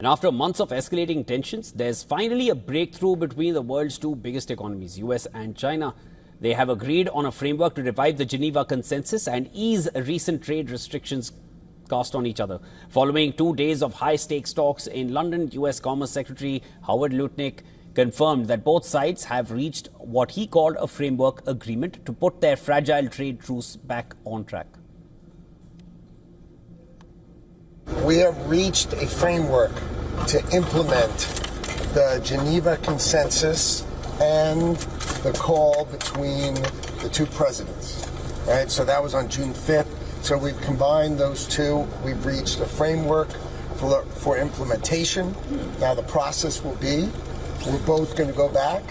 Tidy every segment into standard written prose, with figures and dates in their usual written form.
And after months of escalating tensions, there's finally a breakthrough between the world's two biggest economies, US and China. They have agreed on a framework to revive the Geneva Consensus and ease recent trade restrictions cast on each other. Following 2 days of high-stakes talks in London, US Commerce Secretary Howard Lutnick confirmed that both sides have reached what he called a framework agreement to put their fragile trade truce back on track. We have reached a framework to implement the Geneva Consensus and the call between the two presidents. Right? So that was on June 5th. So we've combined those two. We've reached a framework for implementation. Now the process will be, we're both going to go back.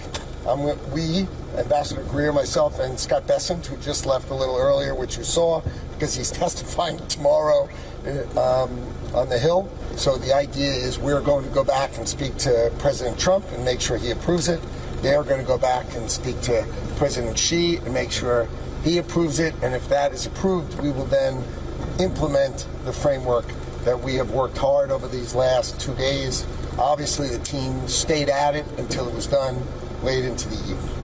We, Ambassador Greer, myself, and Scott Bessent, who just left a little earlier, which you saw, because he's testifying tomorrow on the Hill. So the idea is we're going to go back and speak to President Trump and make sure he approves it. They're going to go back and speak to President Xi and make sure he approves it. And if that is approved, we will then implement the framework that we have worked hard over these last 2 days. Obviously, the team stayed at it until it was done late into the evening.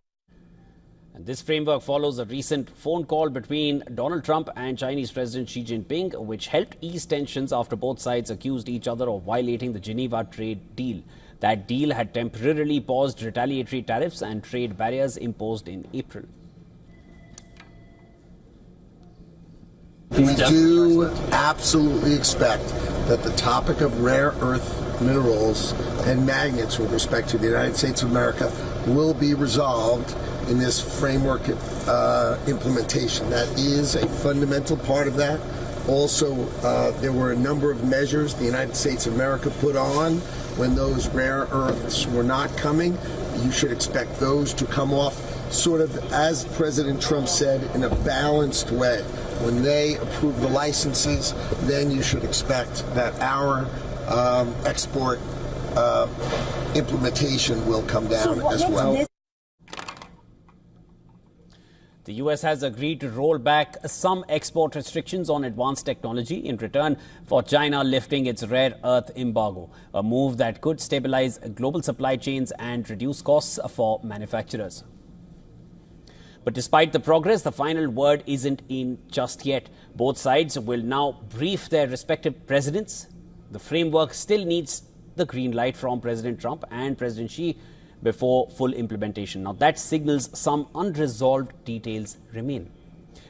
And this framework follows a recent phone call between Donald Trump and Chinese President Xi Jinping, which helped ease tensions after both sides accused each other of violating the Geneva trade deal. That deal had temporarily paused retaliatory tariffs and trade barriers imposed in April. We do absolutely expect that the topic of rare earth minerals and magnets with respect to the United States of America will be resolved in this framework implementation. That is a fundamental part of that. Also, there were a number of measures the United States of America put on when those rare earths were not coming. You should expect those to come off sort of, as President Trump said, in a balanced way. When they approve the licenses, then you should expect that our export implementation will come down as well. The US has agreed to roll back some export restrictions on advanced technology in return for China lifting its rare earth embargo, a move that could stabilize global supply chains and reduce costs for manufacturers. But despite the progress, the final word isn't in just yet. Both sides will now brief their respective presidents. The framework still needs the green light from President Trump and President Xi before full implementation. Now, that signals some unresolved details remain.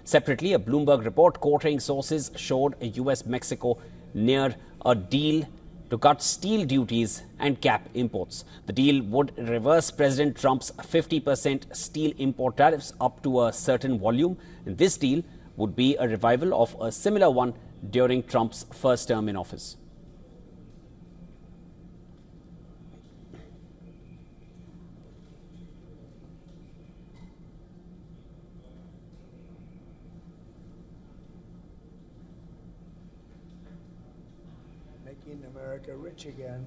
Separately, a Bloomberg report quoting sources showed a US-Mexico near a deal to cut steel duties and cap imports. The deal would reverse President Trump's 50% steel import tariffs up to a certain volume. And this deal would be a revival of a similar one during Trump's first term in office. Making America rich again.